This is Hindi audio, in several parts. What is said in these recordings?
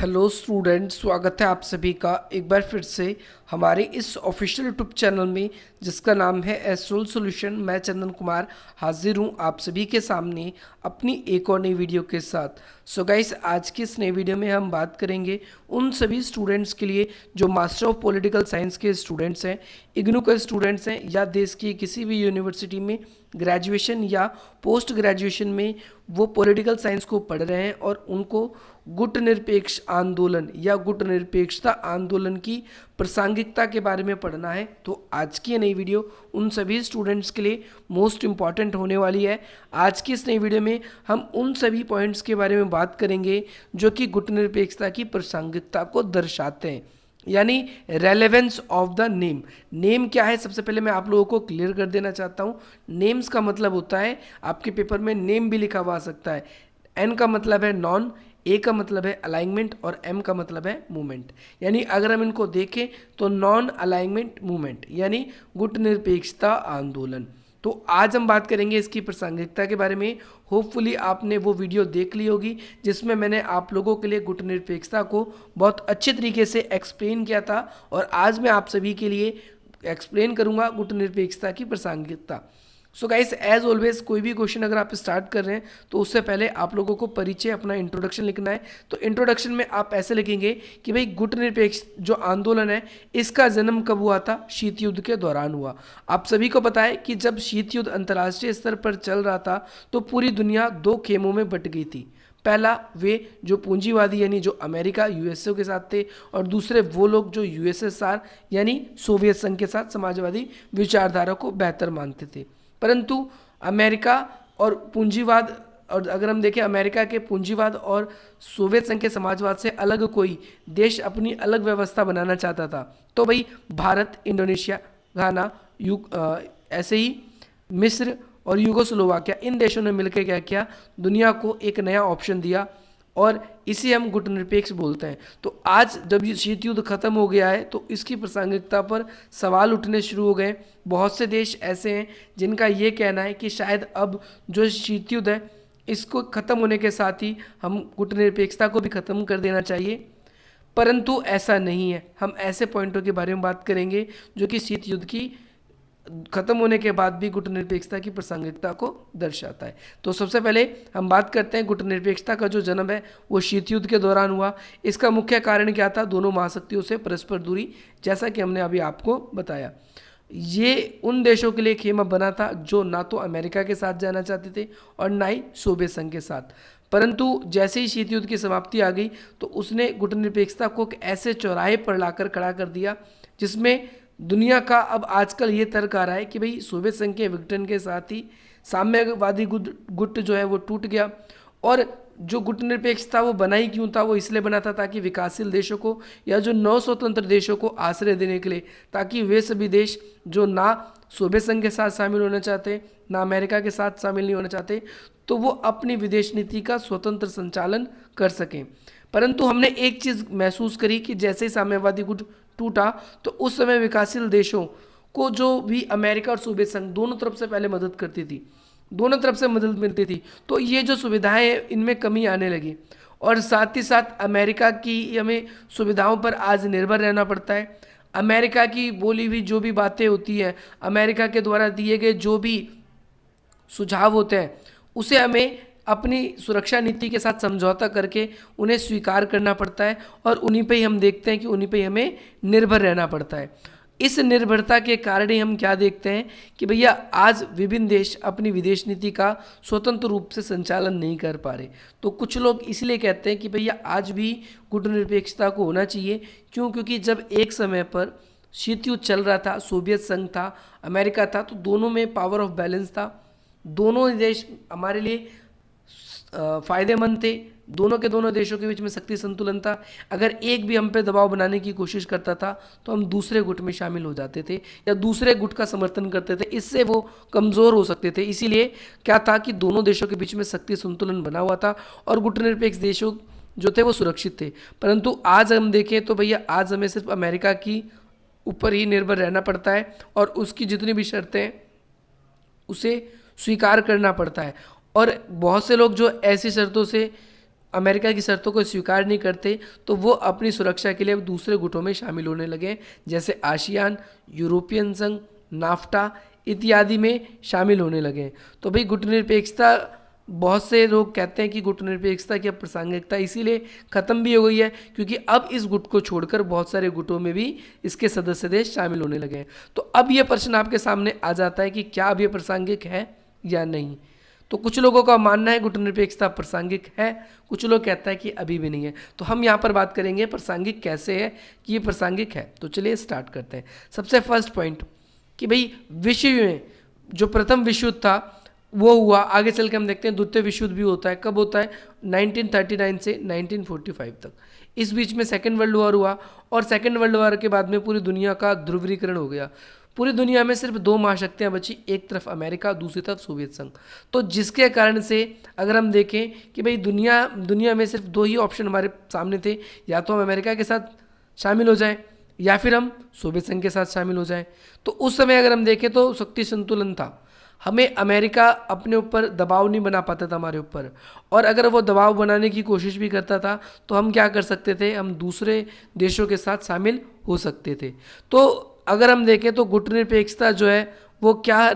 हेलो स्टूडेंट्स, स्वागत है आप सभी का एक बार फिर से हमारे इस ऑफिशियल यूट्यूब चैनल में जिसका नाम है एस्ट्रोल सॉल्यूशन। मैं चंदन कुमार हाजिर हूँ आप सभी के सामने अपनी एक और नई वीडियो के साथ। सो गाइस, आज की इस नई वीडियो में हम बात करेंगे उन सभी स्टूडेंट्स के लिए जो मास्टर ऑफ पॉलिटिकल साइंस के स्टूडेंट्स हैं, इग्नू के स्टूडेंट्स हैं, या देश की किसी भी यूनिवर्सिटी में ग्रेजुएशन या पोस्ट ग्रेजुएशन में वो पॉलिटिकल साइंस को पढ़ रहे हैं और उनको गुट निरपेक्ष आंदोलन या गुट निरपेक्षता आंदोलन की प्रासंगिकता के बारे में पढ़ना है। तो आज की ये नई वीडियो उन सभी स्टूडेंट्स के लिए मोस्ट इम्पॉर्टेंट होने वाली है। आज की इस नई वीडियो में हम उन सभी पॉइंट्स के बारे में बात करेंगे जो कि गुट निरपेक्षता की प्रासंगिकता को दर्शाते हैं, यानी relevance of the name. Name क्या है, सबसे पहले मैं आप लोगों को क्लियर कर देना चाहता हूँ। नेम्स का मतलब होता है, आपके पेपर में नेम भी लिखा हुआ आ सकता है। एन का मतलब है नॉन, ए का मतलब है अलाइनमेंट और एम का मतलब है मूवमेंट। यानी अगर हम इनको देखें तो नॉन अलाइनमेंट मूवमेंट यानी गुट निरपेक्षता आंदोलन। तो आज हम बात करेंगे इसकी प्रासंगिकता के बारे में। होपफुली आपने वो वीडियो देख ली होगी जिसमें मैंने आप लोगों के लिए गुट निरपेक्षता को बहुत अच्छे तरीके से एक्सप्लेन किया था, और आज मैं आप सभी के लिए एक्सप्लेन करूंगा गुट निरपेक्षता की प्रासंगिकता। सो गाइस, एज ऑलवेज कोई भी क्वेश्चन अगर आप स्टार्ट कर रहे हैं तो उससे पहले आप लोगों को परिचय, अपना इंट्रोडक्शन लिखना है। तो इंट्रोडक्शन में आप ऐसे लिखेंगे कि भाई गुट निरपेक्ष जो आंदोलन है इसका जन्म कब हुआ था, शीत युद्ध के दौरान हुआ। आप सभी को पता है कि जब शीत युद्ध अंतर्राष्ट्रीय स्तर पर चल रहा था तो पूरी दुनिया दो खेमों में बट गई थी। पहला वे जो पूंजीवादी यानी जो अमेरिका यूएसए के साथ थे, और दूसरे वो लोग जो यूएसएसआर यानी सोवियत संघ के साथ समाजवादी विचारधारा को बेहतर मानते थे। परंतु अमेरिका और पूंजीवाद, और अगर हम देखें अमेरिका के पूंजीवाद और सोवियत संघ के समाजवाद से अलग कोई देश अपनी अलग व्यवस्था बनाना चाहता था। तो भाई भारत, इंडोनेशिया, घाना, ऐसे ही मिस्र और यूगोस्लोवाकिया, इन देशों ने मिलकर क्या किया, दुनिया को एक नया ऑप्शन दिया, और इसे हम गुट निरपेक्ष बोलते हैं। तो आज जब ये शीत युद्ध खत्म हो गया है तो इसकी प्रासंगिकता पर सवाल उठने शुरू हो गए। बहुत से देश ऐसे हैं जिनका ये कहना है कि शायद अब जो शीत युद्ध है इसको खत्म होने के साथ ही हम गुट निरपेक्षता को भी खत्म कर देना चाहिए, परंतु ऐसा नहीं है। हम ऐसे पॉइंटों के बारे में बात करेंगे जो कि शीत युद्ध की खत्म होने के बाद भी गुट निरपेक्षता की प्रासंगिकता को दर्शाता है। तो सबसे पहले हम बात करते हैं गुट निरपेक्षता का जो जन्म है वो शीत युद्ध के दौरान हुआ। इसका मुख्य कारण क्या था, दोनों महाशक्तियों से परस्पर दूरी, जैसा कि हमने अभी आपको बताया। ये उन देशों के लिए खेमा बना था जो ना तो अमेरिका के साथ जाना चाहते थे और ना ही सोवियत संघ के साथ। परंतु जैसे ही शीत युद्ध की समाप्ति आ गई तो उसने गुट निरपेक्षता को एक ऐसे चौराहे पर लाकर खड़ा कर दिया जिसमें दुनिया का अब आजकल ये तर्क आ रहा है कि भाई सोवियत संघ के विघटन के साथ ही साम्यवादी गुट जो है वो टूट गया। और जो गुट निरपेक्ष था वो बना ही क्यों था, वो इसलिए बना था ताकि विकासशील देशों को या जो नव स्वतंत्र देशों को आश्रय देने के लिए, ताकि वे सभी देश जो ना सोवियत संघ के साथ शामिल होना चाहते, ना अमेरिका के साथ शामिल नहीं होना चाहते, तो वो अपनी विदेश नीति का स्वतंत्र संचालन कर सकें। परंतु हमने एक चीज़ महसूस करी कि जैसे ही साम्यवादी गुट टूटा तो उस समय विकासशील देशों को जो भी अमेरिका और सोवियत संघ दोनों तरफ से पहले मदद करती थी, दोनों तरफ से मदद मिलती थी, तो ये जो सुविधाएं हैं इनमें कमी आने लगी। और साथ ही साथ अमेरिका की हमें सुविधाओं पर आज निर्भर रहना पड़ता है। अमेरिका की बोली हुई जो भी बातें होती हैं, अमेरिका के द्वारा दिए गए जो भी सुझाव होते हैं, उसे हमें अपनी सुरक्षा नीति के साथ समझौता करके उन्हें स्वीकार करना पड़ता है, और उन्हीं पे ही हम देखते हैं कि उन्हीं पे ही हमें निर्भर रहना पड़ता है। इस निर्भरता के कारण ही हम क्या देखते हैं कि भैया आज विभिन्न देश अपनी विदेश नीति का स्वतंत्र रूप से संचालन नहीं कर पा रहे। तो कुछ लोग इसलिए कहते हैं कि भैया आज भी गुट निरपेक्षता को होना चाहिए। क्यों? क्योंकि जब एक समय पर शीत युद्ध चल रहा था, सोवियत संघ था, अमेरिका था, तो दोनों में पावर ऑफ बैलेंस था, दोनों देश हमारे लिए फायदेमंद थे, दोनों के दोनों देशों के बीच में शक्ति संतुलन था। अगर एक भी हम पे दबाव बनाने की कोशिश करता था तो हम दूसरे गुट में शामिल हो जाते थे या दूसरे गुट का समर्थन करते थे, इससे वो कमज़ोर हो सकते थे। इसीलिए क्या था कि दोनों देशों के बीच में शक्ति संतुलन बना हुआ था और गुट निरपेक्ष देशों जो थे वो सुरक्षित थे। परंतु आज हम देखें तो भैया आज हमें सिर्फ अमेरिका की ऊपर ही निर्भर रहना पड़ता है और उसकी जितनी भी शर्तें उसे स्वीकार करना पड़ता है। और बहुत से लोग जो ऐसी शर्तों से अमेरिका की शर्तों को स्वीकार नहीं करते तो वो अपनी सुरक्षा के लिए दूसरे गुटों में शामिल होने लगे, जैसे आसियान, यूरोपियन संघ, नाफ्टा इत्यादि में शामिल होने लगे। तो भाई गुटनिरपेक्षता, बहुत से लोग कहते हैं कि गुटनिरपेक्षता की अब प्रासंगिकता इसीलिए ख़त्म भी हो गई है क्योंकि अब इस गुट को छोड़कर बहुत सारे गुटों में भी इसके सदस्य देश शामिल होने लगे हैं। तो अब यह प्रश्न आपके सामने आ जाता है कि क्या अब यह प्रासंगिक है या नहीं। तो कुछ लोगों का मानना है गुटनिरपेक्षता प्रासंगिक है, कुछ लोग कहता है कि अभी भी नहीं है। तो हम यहाँ पर बात करेंगे प्रासंगिक कैसे है कि ये प्रासंगिक है। तो चलिए स्टार्ट करते हैं। सबसे फर्स्ट पॉइंट कि भाई विश्व में जो प्रथम विश्व युद्ध था वो हुआ, आगे चल के हम देखते हैं द्वितीय विश्व युद्ध भी होता है। कब होता है? 1939 से 1945 तक। इस बीच में सेकेंड वर्ल्ड वॉर हुआ और सेकेंड वर्ल्ड वॉर के बाद में पूरी दुनिया का ध्रुवीकरण हो गया। पूरी दुनिया में सिर्फ दो महाशक्तियां बची, एक तरफ अमेरिका, दूसरी तरफ सोवियत संघ। तो जिसके कारण से अगर हम देखें कि भाई दुनिया में सिर्फ दो ही ऑप्शन हमारे सामने थे, या तो हम अमेरिका के साथ शामिल हो जाएं या फिर हम सोवियत संघ के साथ शामिल हो जाएं। तो उस समय अगर हम देखें तो शक्ति संतुलन था। हमें अमेरिका अपने ऊपर दबाव नहीं बना पाता था हमारे ऊपर, और अगर वो दबाव बनाने की कोशिश भी करता था तो हम क्या कर सकते थे, हम दूसरे देशों के साथ शामिल हो सकते थे। तो अगर हम देखें तो गुटनिरपेक्षता जो है वो क्या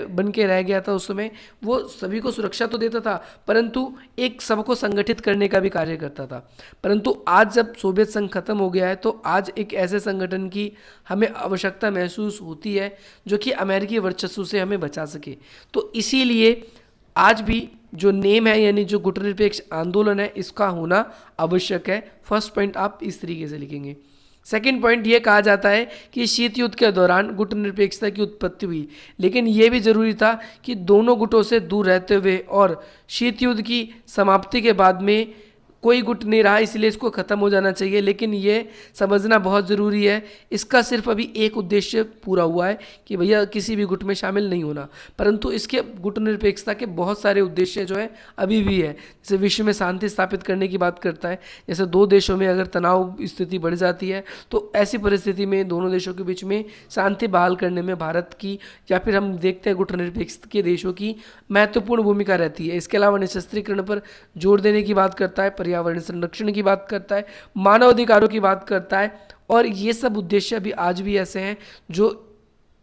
बन के रह गया था उस समय, वो सभी को सुरक्षा तो देता था परंतु एक सबको संगठित करने का भी कार्य करता था। परंतु आज जब सोवियत संघ खत्म हो गया है तो आज एक ऐसे संगठन की हमें आवश्यकता महसूस होती है जो कि अमेरिकी वर्चस्व से हमें बचा सके। तो इसीलिए आज भी जो नेम है यानी जो गुटनिरपेक्ष आंदोलन है इसका होना आवश्यक है। फर्स्ट पॉइंट आप इस तरीके से लिखेंगे। सेकेंड पॉइंट ये कहा जाता है कि शीत युद्ध के दौरान गुटनिरपेक्षता की उत्पत्ति हुई, लेकिन यह भी जरूरी था कि दोनों गुटों से दूर रहते हुए, और शीत युद्ध की समाप्ति के बाद में कोई गुट नहीं रहा इसलिए इसको ख़त्म हो जाना चाहिए। लेकिन ये समझना बहुत ज़रूरी है, इसका सिर्फ अभी एक उद्देश्य पूरा हुआ है कि भैया किसी भी गुट में शामिल नहीं होना, परंतु इसके गुटनिरपेक्षता के बहुत सारे उद्देश्य जो है अभी भी है। जैसे विश्व में शांति स्थापित करने की बात करता है, जैसे दो देशों में अगर तनाव स्थिति बढ़ जाती है तो ऐसी परिस्थिति में दोनों देशों के बीच में शांति बहाल करने में भारत की या फिर हम देखते हैं गुटनिरपेक्ष के देशों की महत्वपूर्ण भूमिका रहती है। इसके अलावा निशस्त्रीकरण पर जोर देने की बात करता है, पर्यावरण संरक्षण की बात करता है, मानव अधिकारों की बात करता है, और ये सब उद्देश्य अभी आज भी ऐसे हैं जो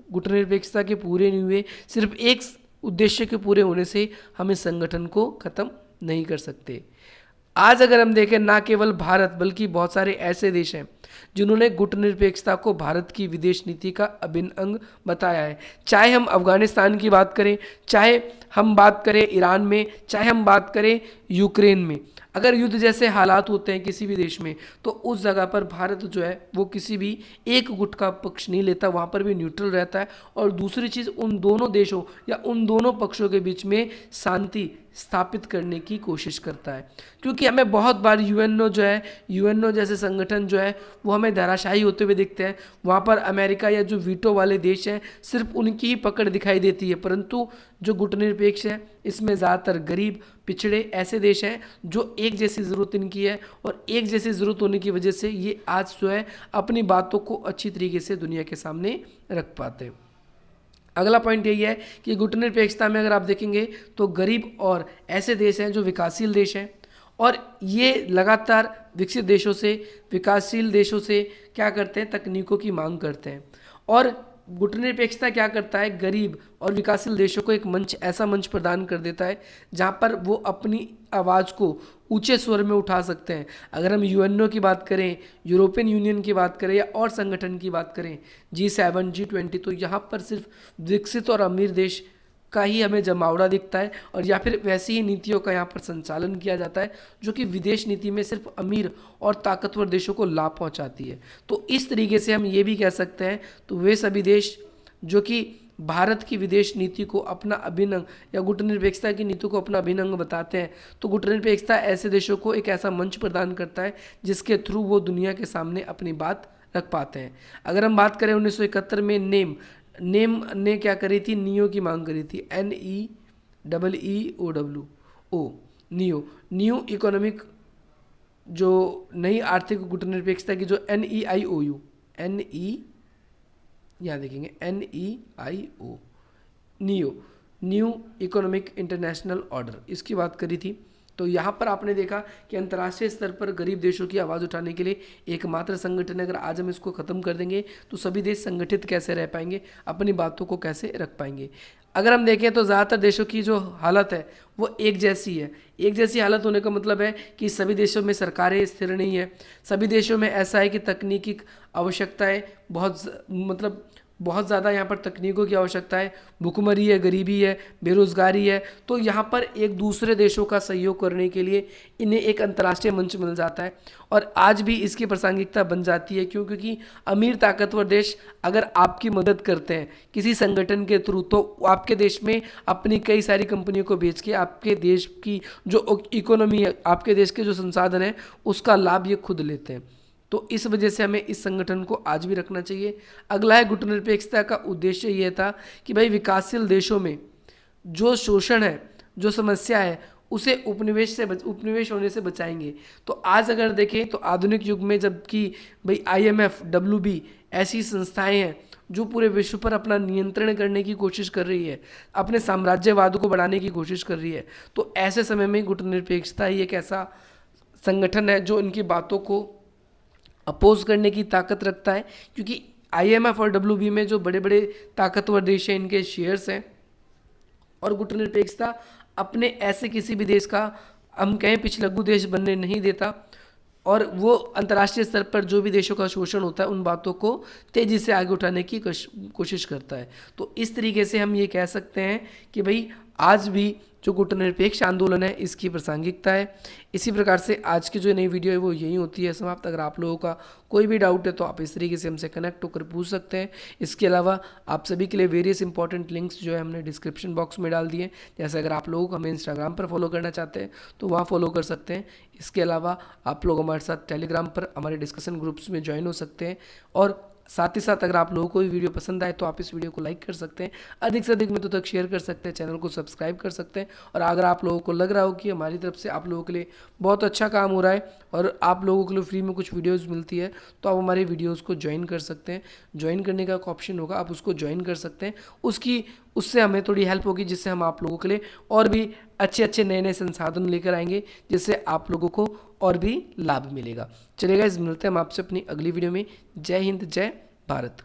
गुटनिरपेक्षता के पूरे नहीं हुए। सिर्फ एक उद्देश्य के पूरे होने से हम इस संगठन को खत्म नहीं कर सकते। आज अगर हम देखें ना केवल भारत बल्कि बहुत सारे ऐसे देश हैं जिन्होंने गुटनिरपेक्षता को भारत की विदेश नीति का अभिन्न अंग बताया है। चाहे हम अफगानिस्तान की बात करें, चाहे हम बात करें ईरान में, चाहे हम बात करें यूक्रेन में, अगर युद्ध जैसे हालात होते हैं किसी भी देश में तो उस जगह पर भारत जो है वो किसी भी एक गुट का पक्ष नहीं लेता, वहाँ पर भी न्यूट्रल रहता है। और दूसरी चीज़, उन दोनों देशों या उन दोनों पक्षों के बीच में शांति स्थापित करने की कोशिश करता है। क्योंकि हमें बहुत बार यूएनओ जैसे संगठन जो है वो हमें धराशायी होते हुए दिखते हैं। वहाँ पर अमेरिका या जो वीटो वाले देश हैं सिर्फ उनकी ही पकड़ दिखाई देती है, परंतु जो गुटनिरपेक्ष है इसमें ज़्यादातर गरीब पिछड़े ऐसे देश हैं जो एक जैसी ज़रूरत इनकी है, और एक जैसी ज़रूरत होने की वजह से ये आज जो है अपनी बातों को अच्छी तरीके से दुनिया के सामने रख पाते हैं। अगला पॉइंट यही है कि गुटनिरपेक्षता में अगर आप देखेंगे तो गरीब और ऐसे देश हैं जो विकासशील देश हैं, और ये लगातार विकसित देशों से, विकासशील देशों से क्या करते हैं, तकनीकों की मांग करते हैं। और गुटनिरपेक्षता क्या करता है, गरीब और विकासशील देशों को एक मंच, ऐसा मंच प्रदान कर देता है जहाँ पर वो अपनी आवाज़ को ऊंचे स्वर में उठा सकते हैं। अगर हम यूएनओ की बात करें, यूरोपियन यूनियन की बात करें या और संगठन की बात करें, G7, G20, तो यहाँ पर सिर्फ विकसित और अमीर देश का ही हमें जमावड़ा दिखता है, और या फिर वैसी ही नीतियों का यहाँ पर संचालन किया जाता है जो कि विदेश नीति में सिर्फ अमीर और ताकतवर देशों को लाभ पहुँचाती है। तो इस तरीके से हम ये भी कह सकते हैं तो वे सभी देश जो कि भारत की विदेश नीति को अपना अभिन्न अंग या गुटनिरपेक्षता की नीति को अपना अभिन्न अंग बताते हैं, तो गुटनिरपेक्षता ऐसे देशों को एक ऐसा मंच प्रदान करता है जिसके थ्रू वो दुनिया के सामने अपनी बात रख पाते हैं। अगर हम बात करें 1971 में नेम ने क्या करी थी, नियो की मांग करी थी, NEEEOO, न्यू इकोनॉमिक, जो नई आर्थिक गुटनिरपेक्षता की, जो NEIOU, यहाँ देखेंगे NEIO, new economic international order, इसकी बात करी थी। तो यहाँ पर आपने देखा कि अंतर्राष्ट्रीय स्तर पर गरीब देशों की आवाज़ उठाने के लिए एकमात्र संगठन है। अगर आज हम इसको ख़त्म कर देंगे तो सभी देश संगठित कैसे रह पाएंगे, अपनी बातों को कैसे रख पाएंगे। अगर हम देखें तो ज़्यादातर देशों की जो हालत है वो एक जैसी है। एक जैसी हालत होने का मतलब है कि सभी देशों में सरकारें स्थिर नहीं है। सभी देशों में ऐसा है कि तकनीकी आवश्यकताएं बहुत ज़्यादा यहाँ पर तकनीकों की आवश्यकता है, भुखमरी है, गरीबी है, बेरोज़गारी है। तो यहाँ पर एक दूसरे देशों का सहयोग करने के लिए इन्हें एक अंतर्राष्ट्रीय मंच मिल जाता है और आज भी इसकी प्रासंगिकता बन जाती है। क्यों? क्योंकि अमीर ताकतवर देश अगर आपकी मदद करते हैं किसी संगठन के थ्रू, तो आपके देश में अपनी कई सारी कंपनियों को बेच के आपके देश की जो इकोनॉमी है, आपके देश के जो संसाधन हैं, उसका लाभ ये खुद लेते हैं। तो इस वजह से हमें इस संगठन को आज भी रखना चाहिए। अगला है गुटनिरपेक्षता का उद्देश्य ये था कि भाई विकासशील देशों में जो शोषण है, जो समस्या है, उसे उपनिवेश होने से बचाएंगे। तो आज अगर देखें तो आधुनिक युग में जबकि भाई IMF, WB ऐसी संस्थाएं हैं जो पूरे विश्व पर अपना नियंत्रण करने की कोशिश कर रही है, अपने साम्राज्यवाद को बढ़ाने की कोशिश कर रही है, तो ऐसे समय में गुटनिरपेक्षता ही एक ऐसा संगठन है जो इनकी बातों को अपोज करने की ताकत रखता है। क्योंकि IMF और WB में जो बड़े बड़े ताकतवर देश हैं, इनके शेयर्स हैं और गुटनिरपेक्षता अपने ऐसे किसी भी देश का हम कहें पिछलग्गू देश बनने नहीं देता और वो अंतर्राष्ट्रीय स्तर पर जो भी देशों का शोषण होता है उन बातों को तेज़ी से आगे उठाने की कोशिश करता है। तो इस तरीके से हम ये कह सकते हैं कि भाई आज भी जो गुटनिरपेक्ष आंदोलन है इसकी प्रासंगिकता है। इसी प्रकार से आज की जो नई वीडियो है वो यही होती है समाप्त। अगर आप लोगों का कोई भी डाउट है तो आप इस तरीके से हमसे कनेक्ट होकर पूछ सकते हैं। इसके अलावा आप सभी के लिए वेरियस इंपॉर्टेंट लिंक्स जो है हमने डिस्क्रिप्शन बॉक्स में डाल दिए। जैसे अगर आप लोग हमें इंस्टाग्राम पर फॉलो करना चाहते हैं तो वहाँ फॉलो कर सकते हैं। इसके अलावा आप लोग हमारे साथ टेलीग्राम पर हमारे डिस्कशन ग्रुप्स में ज्वाइन हो सकते हैं और साथ ही साथ अगर आप लोगों को ये वीडियो पसंद आए तो आप इस वीडियो को लाइक कर सकते हैं, अधिक से अधिक मित्रों तक शेयर कर सकते हैं, चैनल को सब्सक्राइब कर सकते हैं। और अगर आप लोगों को लग रहा हो कि हमारी तरफ से आप लोगों के लिए बहुत अच्छा काम हो रहा है और आप लोगों के लिए फ्री में कुछ वीडियोस मिलती है तो आप हमारे वीडियोस को ज्वाइन कर सकते हैं। ज्वाइन करने का एक ऑप्शन होगा, आप उसको ज्वाइन कर सकते हैं। उससे हमें थोड़ी हेल्प होगी, जिससे हम आप लोगों के लिए और भी अच्छे नए संसाधन लेकर आएंगे, जिससे आप लोगों को और भी लाभ मिलेगा। चलिए गाइस, मिलते हैं हम आपसे अपनी अगली वीडियो में। जय हिंद, जय भारत।